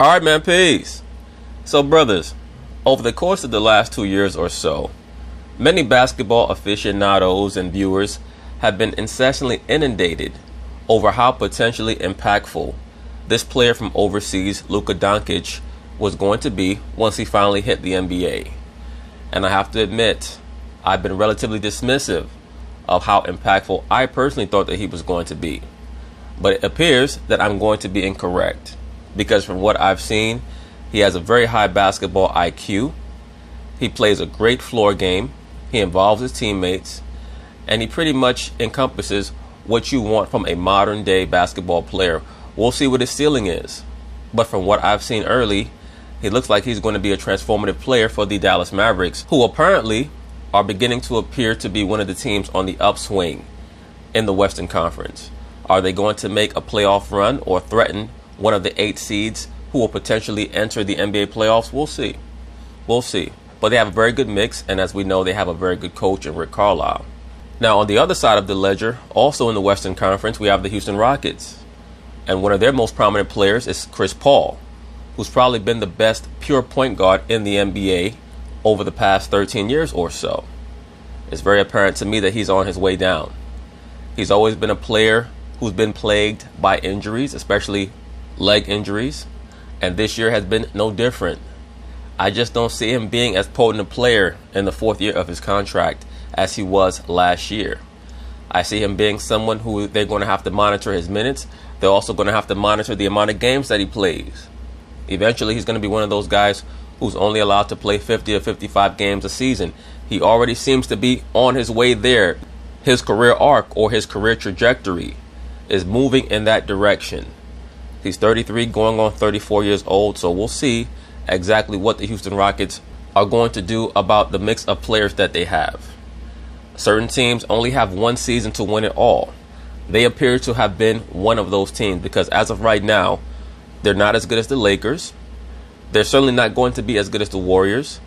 Alright, man, peace. So, brothers, over the course of the last 2 years or so, many basketball aficionados and viewers have been incessantly inundated over how potentially impactful this player from overseas, Luka Doncic, was going to be once he finally hit the NBA. And I have to admit, I've been relatively dismissive of how impactful I personally thought that he was going to be. But it appears that I'm going to be incorrect, because from what I've seen, he has a very high basketball IQ. He plays a great floor game. He involves his teammates. And he pretty much encompasses what you want from a modern day basketball player. We'll see what his ceiling is. But from what I've seen early, he looks like he's going to be a transformative player for the Dallas Mavericks, who apparently are beginning to appear to be one of the teams on the upswing in the Western Conference. Are they going to make a playoff run or threaten one of the 8 seeds who will potentially enter the NBA playoffs? We'll see. We'll see. But they have a very good mix, and as we know, they have a very good coach in Rick Carlisle. Now, on the other side of the ledger, also in the Western Conference, we have the Houston Rockets. And one of their most prominent players is Chris Paul, who's probably been the best pure point guard in the NBA over the past 13 years or so. It's very apparent to me that he's on his way down. He's always been a player who's been plagued by injuries, especially leg injuries, and this year has been no different. I just don't see him being as potent a player in the 4th year of his contract as he was last year. I see him being someone who they're going to have to monitor his minutes. They're also going to have to monitor the amount of games that he plays. Eventually, he's going to be one of those guys who's only allowed to play 50 or 55 games a season. He already seems to be on his way there. His career arc or his career trajectory is moving in that direction. He's 33, going on 34 years old, so we'll see exactly what the Houston Rockets are going to do about the mix of players that they have. Certain teams only have one season to win it all. They appear to have been one of those teams, because as of right now, they're not as good as the Lakers. They're certainly not going to be as good as the Warriors.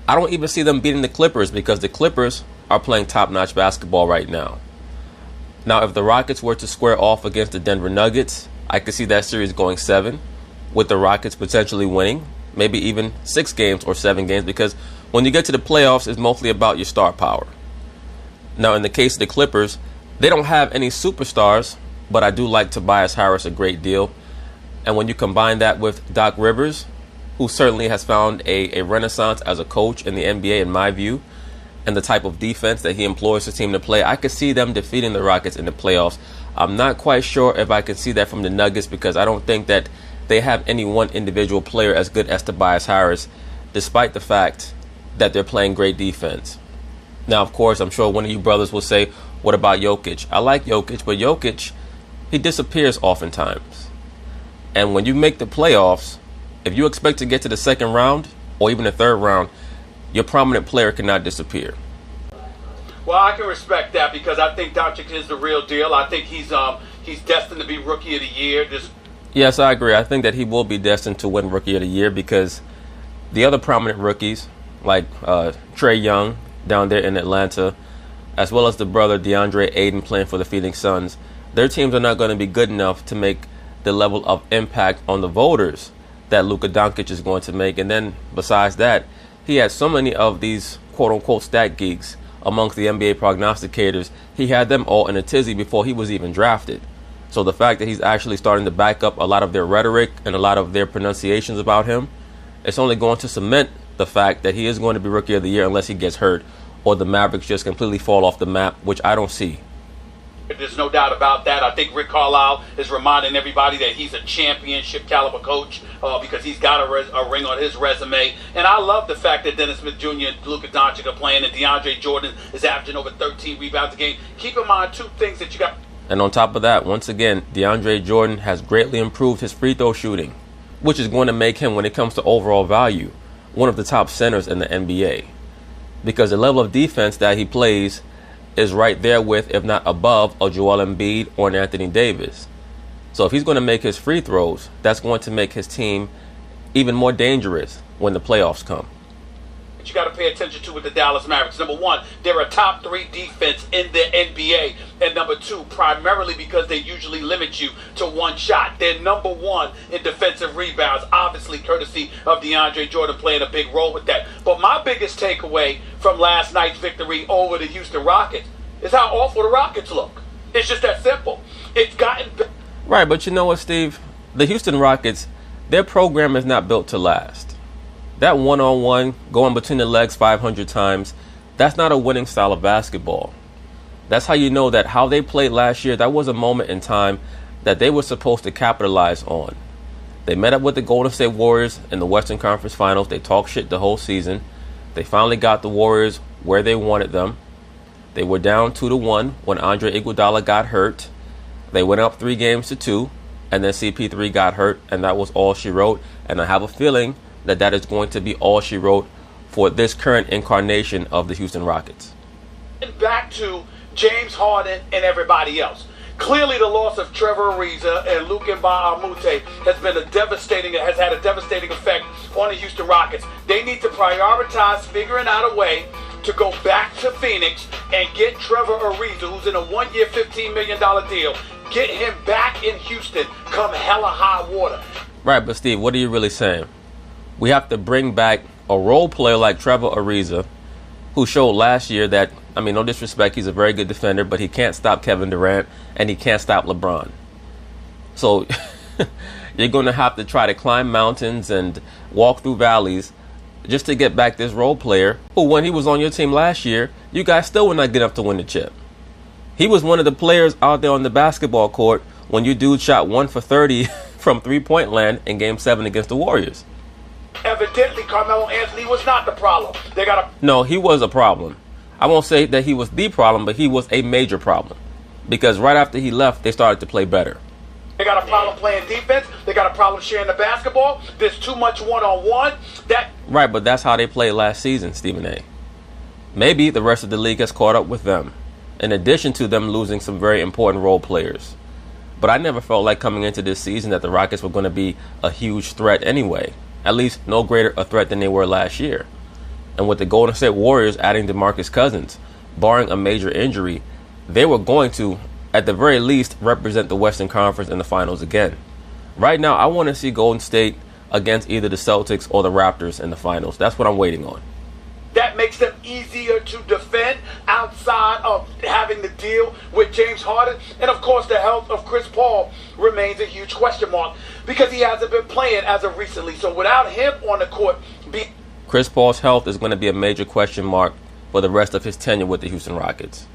I don't even see them beating the Clippers, because the Clippers are playing top-notch basketball right now. Now, if the Rockets were to square off against the Denver Nuggets, I could see that series going 7, with the Rockets potentially winning, maybe even 6 games or 7 games, because when you get to the playoffs, it's mostly about your star power. Now, in the case of the Clippers, they don't have any superstars, but I do like Tobias Harris a great deal. And when you combine that with Doc Rivers, who certainly has found a renaissance as a coach in the NBA, in my view, and the type of defense that he employs his team to play, I could see them defeating the Rockets in the playoffs. I'm not quite sure if I can see that from the Nuggets, because I don't think that they have any one individual player as good as Tobias Harris, despite the fact that they're playing great defense. Now, of course, I'm sure one of you brothers will say, what about Jokic? I like Jokic, but Jokic, he disappears oftentimes. And when you make the playoffs, if you expect to get to the 2nd round or even the 3rd round, your prominent player cannot disappear. Well, I can respect that, because I think Dončić is the real deal. I think he's destined to be Rookie of the Year. Yes, I agree. I think that he will be destined to win Rookie of the Year, because the other prominent rookies, like Trae Young down there in Atlanta, as well as the brother DeAndre Ayton playing for the Phoenix Suns, their teams are not going to be good enough to make the level of impact on the voters that Luka Doncic is going to make. And then besides that, he had so many of these quote-unquote stat geeks amongst the NBA prognosticators. He had them all in a tizzy before he was even drafted. So the fact that he's actually starting to back up a lot of their rhetoric and a lot of their pronunciations about him, it's only going to cement the fact that he is going to be Rookie of the Year unless he gets hurt or the Mavericks just completely fall off the map, which I don't see. There's no doubt about that. I think Rick Carlisle is reminding everybody that he's a championship caliber coach, because he's got a ring on his resume. And I love the fact that Dennis Smith Jr. and Luka Doncic are playing, and DeAndre Jordan is averaging over 13 rebounds a game. Keep in mind 2 things that you got. And on top of that, once again, DeAndre Jordan has greatly improved his free throw shooting, which is going to make him, when it comes to overall value, one of the top centers in the NBA. Because the level of defense that he plays is right there with, if not above, a Joel Embiid or an Anthony Davis. So if he's going to make his free throws, that's going to make his team even more dangerous when the playoffs come. that you got to pay attention to with the Dallas Mavericks. Number one, they're a top 3 defense in the NBA. And number two, primarily because they usually limit you to one shot. They're number one in defensive rebounds, obviously courtesy of DeAndre Jordan playing a big role with that. But my biggest takeaway from last night's victory over the Houston Rockets is how awful the Rockets look. It's just that simple. It's gotten better. Right, but you know what, Steve? The Houston Rockets, their program is not built to last. That one-on-one, going between the legs 500 times, that's not a winning style of basketball. That's how you know that how they played last year, that was a moment in time that they were supposed to capitalize on. They met up with the Golden State Warriors in the Western Conference Finals. They talked shit the whole season. They finally got the Warriors where they wanted them. They were down 2-1 when Andre Iguodala got hurt. They went up 3-2, and then CP3 got hurt, and that was all she wrote. And I have a feeling that that is going to be all she wrote for this current incarnation of the Houston Rockets. Back to James Harden and everybody else. Clearly, the loss of Trevor Ariza and Luka Doncic has had a devastating effect on the Houston Rockets. They need to prioritize figuring out a way to go back to Phoenix and get Trevor Ariza, who's in a 1-year, $15 million deal. Get him back in Houston come hella high water. Right, but Steve, what are you really saying? We have to bring back a role player like Trevor Ariza, who showed last year that, I mean, no disrespect, he's a very good defender, but he can't stop Kevin Durant and he can't stop LeBron. So you're going to have to try to climb mountains and walk through valleys just to get back this role player who, when he was on your team last year, you guys still would not get enough to win the chip. He was one of the players out there on the basketball court when you dude shot 1 for 30 from three-point land in Game 7 against the Warriors. Evidently, Carmelo Anthony was not the problem. No, he was a problem. I won't say that he was the problem, but he was a major problem. Because right after he left, they started to play better. They got a problem playing defense. They got a problem sharing the basketball. There's too much one-on-one. Right, but that's how they played last season, Stephen A. Maybe the rest of the league has caught up with them, in addition to them losing some very important role players. But I never felt like coming into this season that the Rockets were going to be a huge threat anyway. At least no greater a threat than they were last year. And with the Golden State Warriors adding DeMarcus Cousins, barring a major injury, they were going to, at the very least, represent the Western Conference in the finals again. Right now, I want to see Golden State against either the Celtics or the Raptors in the finals. That's what I'm waiting on. That makes them easier to defend outside of having to deal with James Harden. And, of course, the health of Chris Paul remains a huge question mark because he hasn't been playing as of recently. So without him on the court, Chris Paul's health is going to be a major question mark for the rest of his tenure with the Houston Rockets.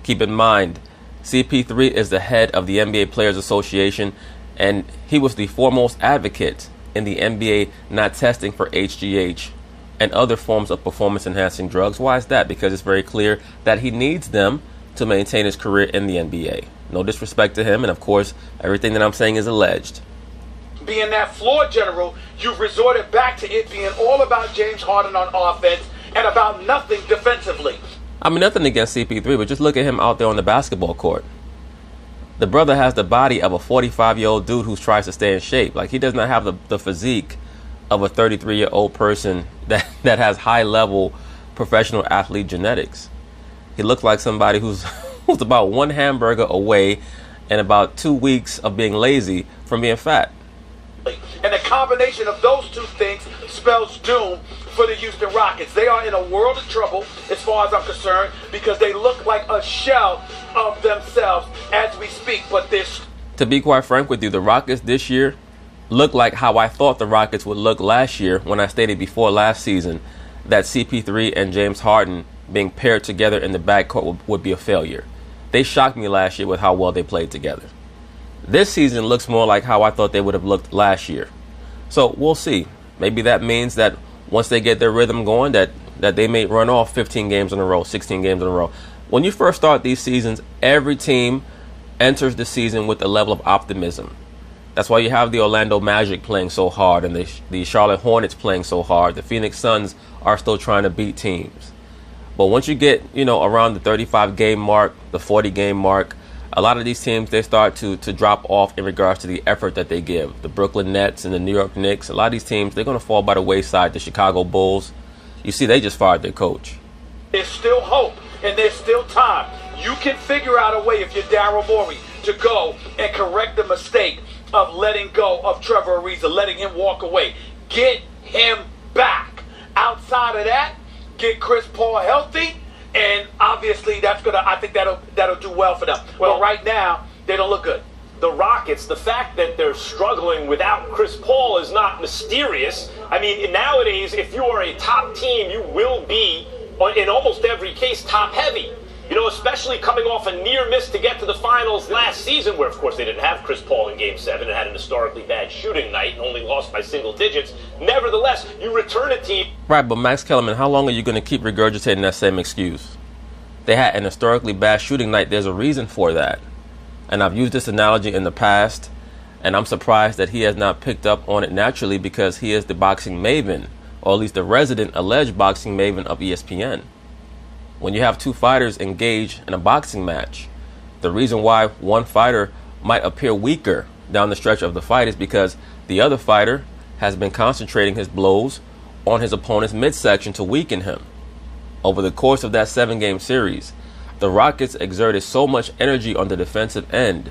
Keep in mind, CP3 is the head of the NBA Players Association, and he was the foremost advocate in the NBA not testing for HGH and other forms of performance-enhancing drugs. Why is that? Because it's very clear that he needs them to maintain his career in the NBA. No disrespect to him, and of course, everything that I'm saying is alleged. Being that floor general, you've resorted back to it being all about James Harden on offense and about nothing defensively. I mean, nothing against CP3, but just look at him out there on the basketball court. The brother has the body of a 45-year-old dude who tries to stay in shape. Like, he does not have the physique of a 33-year-old person that has high-level professional athlete genetics. He looks like somebody who's about one hamburger away and about 2 weeks of being lazy from being fat. And the combination of those two things spells doom for the Houston Rockets. They are in a world of trouble as far as I'm concerned because they look like a shell of themselves as we speak. But to be quite frank with you, the Rockets this year look like how I thought the Rockets would look last year when I stated before last season that CP3 and James Harden being paired together in the backcourt would be a failure. They shocked me last year with how well they played together. This season looks more like how I thought they would have looked last year. So we'll see. Maybe that means that once they get their rhythm going, that they may run off 15 games in a row, 16 games in a row. When you first start these seasons, every team enters the season with a level of optimism. That's why you have the Orlando Magic playing so hard and the Charlotte Hornets playing so hard. The Phoenix Suns are still trying to beat teams. But once you get, around the 35-game mark, the 40-game mark, a lot of these teams, they start to drop off in regards to the effort that they give. The Brooklyn Nets and the New York Knicks, a lot of these teams, they're going to fall by the wayside. The Chicago Bulls, You see, they just fired their coach. There's still hope, and there's still time. You can figure out a way, if you're Daryl Morey, to go and correct the mistake of letting go of Trevor Ariza, letting him walk away. Get him back. Outside of that, get Chris Paul healthy, and obviously I think that'll do well for them. Well, but right now, they don't look good. The Rockets, the fact that they're struggling without Chris Paul is not mysterious. I mean, nowadays, if you are a top team, you will be, in almost every case, top heavy. You know, especially coming off a near miss to get to the finals last season, where, of course, they didn't have Chris Paul in Game 7 and had an historically bad shooting night and only lost by single digits. Nevertheless, you return a team. Right, but Max Kellerman, how long are you going to keep regurgitating that same excuse? They had an historically bad shooting night. There's a reason for that. And I've used this analogy in the past, and I'm surprised that he has not picked up on it naturally, because he is the boxing maven, or at least the resident alleged boxing maven of ESPN. When you have two fighters engaged in a boxing match, the reason why one fighter might appear weaker down the stretch of the fight is because the other fighter has been concentrating his blows on his opponent's midsection to weaken him. Over the course of that 7-game series, the Rockets exerted so much energy on the defensive end,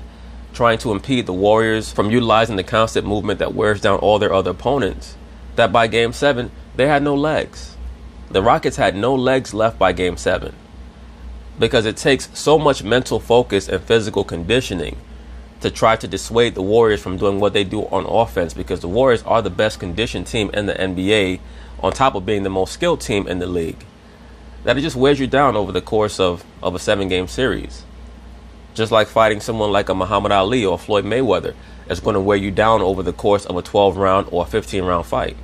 trying to impede the Warriors from utilizing the constant movement that wears down all their other opponents, that by Game 7, they had no legs. The Rockets had no legs left by Game 7, because it takes so much mental focus and physical conditioning to try to dissuade the Warriors from doing what they do on offense, because the Warriors are the best conditioned team in the NBA, on top of being the most skilled team in the league. That it just wears you down over the course of a 7-game series. Just like fighting someone like a Muhammad Ali or Floyd Mayweather is going to wear you down over the course of a 12-round or a 15-round fight.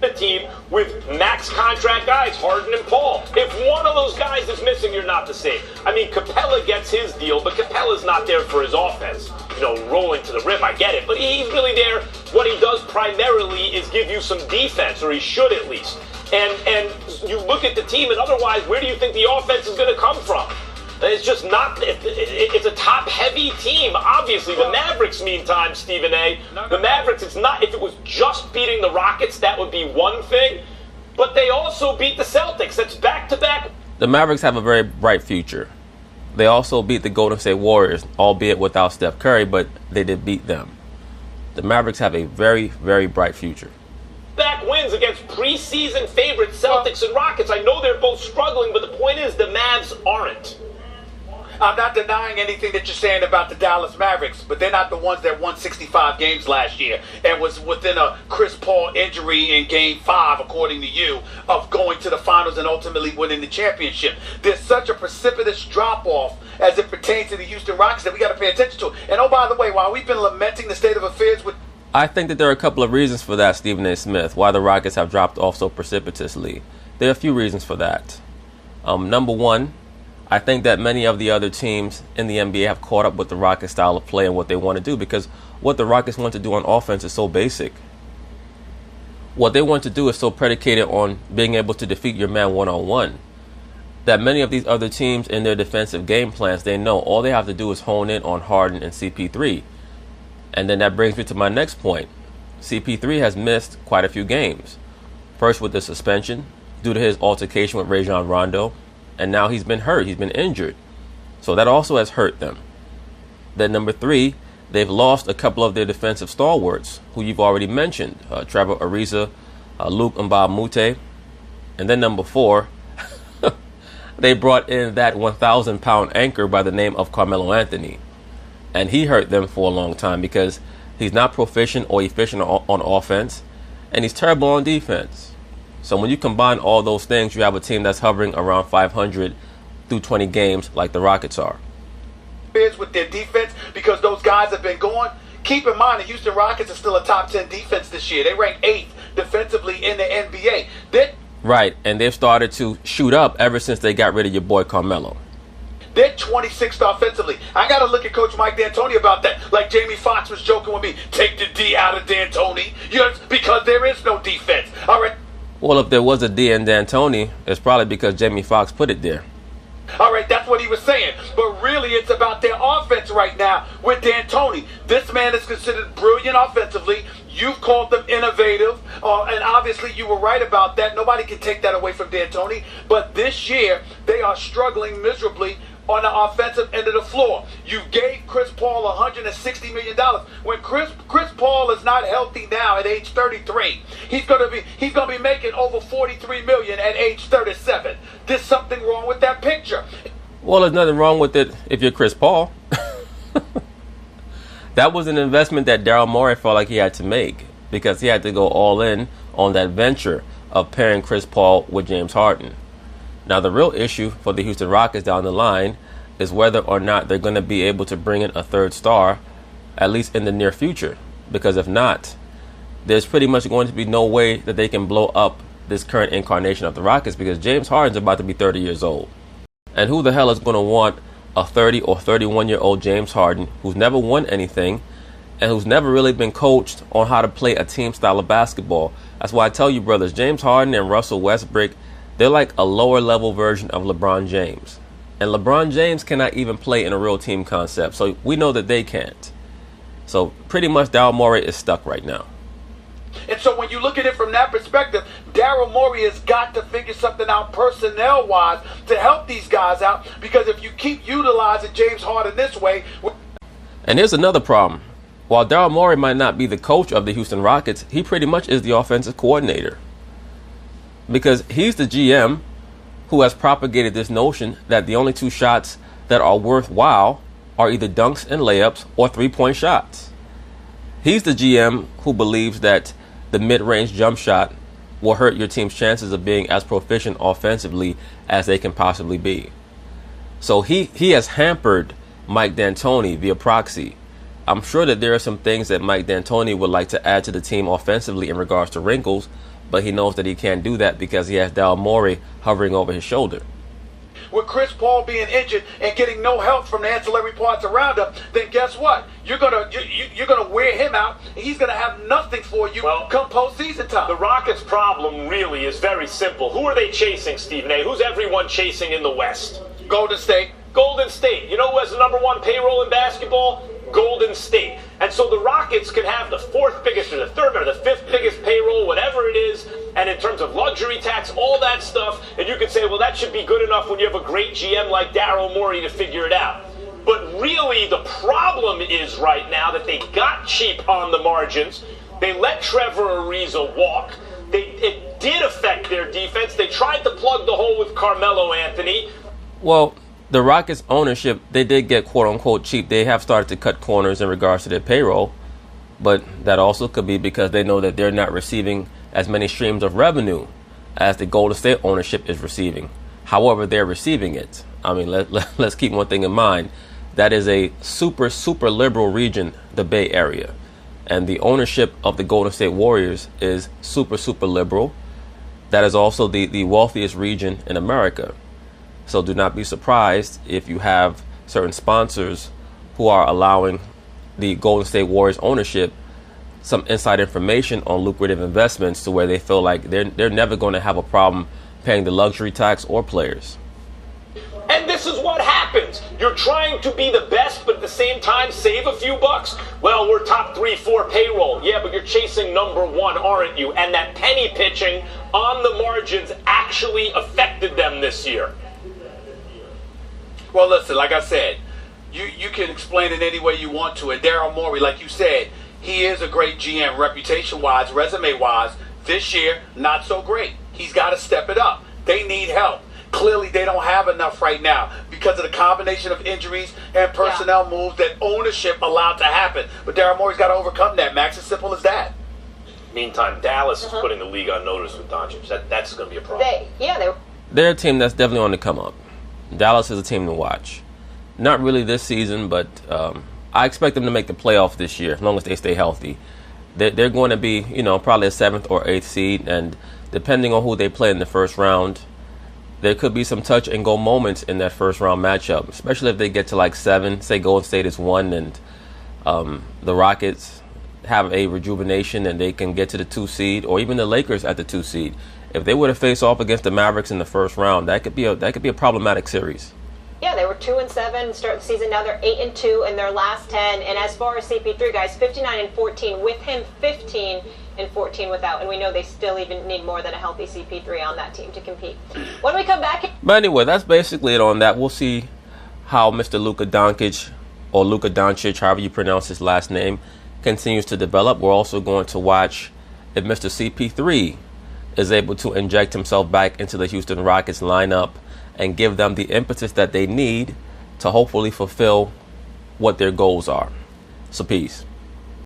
A team with max contract guys, Harden and Paul. If one of those guys is missing, you're not the same. I mean, Capella gets his deal, but Capella's not there for his offense. You know, rolling to the rim, I get it. But he's really there. What he does primarily is give you some defense, or he should at least. And you look at the team, and otherwise, where do you think the offense is going to come from? It's just not. It's a top-heavy team. Obviously, the Mavericks, meantime, Stephen A. The Mavericks. It's not. If it was just beating the Rockets, that would be one thing. But they also beat the Celtics. That's back-to-back. The Mavericks have a very bright future. They also beat the Golden State Warriors, albeit without Steph Curry, but they did beat them. The Mavericks have a very, very bright future. Back wins against preseason favorites Celtics and Rockets. I know they're both struggling, but the point is the Mavs aren't. I'm not denying anything that you're saying about the Dallas Mavericks, but they're not the ones that won 65 games last year and was within a Chris Paul injury in Game 5, according to you, of going to the finals and ultimately winning the championship. There's such a precipitous drop-off as it pertains to the Houston Rockets that we got to pay attention to. And oh, by the way, while we've been lamenting the state of affairs with... I think that there are a couple of reasons for that, Stephen A. Smith, why the Rockets have dropped off so precipitously. There are a few reasons for that. Number one, I think that many of the other teams in the NBA have caught up with the Rockets' style of play and what they want to do, because what the Rockets want to do on offense is so basic. What they want to do is so predicated on being able to defeat your man one-on-one that many of these other teams in their defensive game plans, they know all they have to do is hone in on Harden and CP3. And then that brings me to my next point. CP3 has missed quite a few games. First with the suspension due to his altercation with Rajon Rondo. And now he's been hurt. He's been injured. So that also has hurt them. Then number 3, they've lost a couple of their defensive stalwarts, who you've already mentioned. Trevor Ariza, Luka Doncic. And then number 4, they brought in that 1,000-pound anchor by the name of Carmelo Anthony. And he hurt them for a long time because he's not proficient or efficient on offense. And he's terrible on defense. So when you combine all those things, you have a team that's hovering around 500 through 20 games like the Rockets are. With their defense, because those guys have been going. Keep in mind, the Houston Rockets are still a top 10 defense this year. They rank 8th defensively in the NBA. Right, and they've started to shoot up ever since they got rid of your boy Carmelo. They're 26th offensively. I got to look at Coach Mike D'Antoni about that. Like Jamie Foxx was joking with me, take the D out of D'Antoni, because there is no defense. All right. Well, if there was a D in D'Antoni, it's probably because Jamie Foxx put it there. All right, that's what he was saying. But really, it's about their offense right now with D'Antoni. This man is considered brilliant offensively. You've called them innovative. And obviously you were right about that. Nobody can take that away from D'Antoni. But this year, they are struggling miserably on the offensive end of the floor. You gave Chris Paul $160 million. When Chris Paul is not healthy now at age 33, he's gonna be making over $43 million at age 37. There's something wrong with that picture. Well, there's nothing wrong with it if you're Chris Paul. That was an investment that Daryl Morey felt like he had to make because he had to go all in on that venture of pairing Chris Paul with James Harden. Now, the real issue for the Houston Rockets down the line is whether or not they're going to be able to bring in a third star, at least in the near future. Because if not, there's pretty much going to be no way that they can blow up this current incarnation of the Rockets because James Harden's about to be 30 years old. And who the hell is going to want a 30 or 31-year-old James Harden who's never won anything and who's never really been coached on how to play a team style of basketball? That's why I tell you, brothers, James Harden and Russell Westbrook, they're like a lower level version of LeBron James. And LeBron James cannot even play in a real team concept. So we know that they can't. So pretty much Daryl Morey is stuck right now. And so when you look at it from that perspective, Daryl Morey has got to figure something out personnel-wise to help these guys out. Because if you keep utilizing James Harden this way... And here's another problem. While Daryl Morey might not be the coach of the Houston Rockets, he pretty much is the offensive coordinator. Because he's the GM who has propagated this notion that the only two shots that are worthwhile are either dunks and layups or three-point shots. He's the GM who believes that the mid-range jump shot will hurt your team's chances of being as proficient offensively as they can possibly be. So he has hampered Mike D'Antoni via proxy. I'm sure that there are some things that Mike D'Antoni would like to add to the team offensively in regards to wrinkles, but he knows that he can't do that because he has Daryl Morey hovering over his shoulder. With Chris Paul being injured and getting no help from the ancillary parts around him, then guess what? You're gonna wear him out, and he's gonna have nothing for you come postseason time. The Rockets' problem really is very simple. Who are they chasing, Stephen A? Who's everyone chasing in the West? Golden State. Golden State. You know who has the #1 payroll in basketball? Golden State. And so the Rockets can have the fourth biggest or the third or the fifth biggest payroll, whatever it is, and in terms of luxury tax, all that stuff, and you can say, well, that should be good enough when you have a great GM like Daryl Morey to figure it out. But really, the problem is right now that they got cheap on the margins. They let Trevor Ariza walk. It did affect their defense. They tried to plug the hole with Carmelo Anthony. Well, the Rockets ownership, they did get quote-unquote cheap. They have started to cut corners in regards to their payroll, but that also could be because they know that they're not receiving as many streams of revenue as the Golden State ownership is receiving. However, they're receiving it. I mean, let's keep one thing in mind. That is a super, super liberal region, the Bay Area. And the ownership of the Golden State Warriors is super, super liberal. That is also the wealthiest region in America. So do not be surprised if you have certain sponsors who are allowing the Golden State Warriors ownership some inside information on lucrative investments to where they feel like they're never going to have a problem paying the luxury tax or players. And this is what happens. You're trying to be the best, but at the same time save a few bucks. Well, we're top 3-4 payroll. Yeah, but you're chasing #1, aren't you? And that penny pitching on the margins actually affected them this year. Well, listen, like I said, you can explain it any way you want to. And Daryl Morey, like you said, he is a great GM, reputation-wise, resume-wise. This year, not so great. He's got to step it up. They need help. Clearly, they don't have enough right now because of the combination of injuries and personnel moves that ownership allowed to happen. But Daryl Morey's got to overcome that, Max. As simple as that. Meantime, Dallas is putting the league on notice with Dončić. That's going to be a problem. They're a team that's definitely on the come up. Dallas is a team to watch. Not really this season, but I expect them to make the playoffs this year as long as they stay healthy. They're going to be, probably a 7th or 8th seed, and depending on who they play in the first round, there could be some touch and go moments in that first round matchup, especially if they get to like 7, say Golden State is 1, and the Rockets have a rejuvenation and they can get to the 2 seed, or even the Lakers at the 2 seed. If they were to face off against the Mavericks in the first round, that could be a problematic series. Yeah, they were 2-7 start the season. Now they're 8-2 in their last 10. And as far as CP3 guys, 59-14. With him, 15 and 14 without, and we know they still even need more than a healthy CP3 on that team to compete. When we come back... But anyway, that's basically it on that. We'll see how Mr. Luka Doncic, or Luka Doncic, however you pronounce his last name, continues to develop. We're also going to watch if Mr. CP3 is able to inject himself back into the Houston Rockets lineup and give them the impetus that they need to hopefully fulfill what their goals are. So peace.